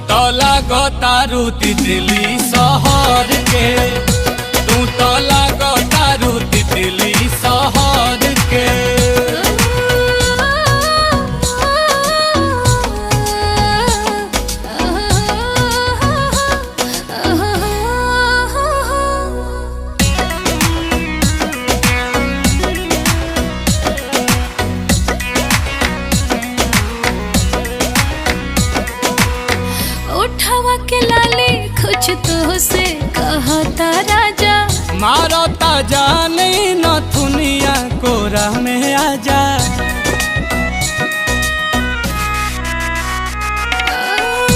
तो लागो तारू तितली शहर के, तू तो लागो तारू तितली शहर के। उठावा के लाली कुछ तो से कहता राजा, मारो ता जाने न दुनिया कोरा में आजा।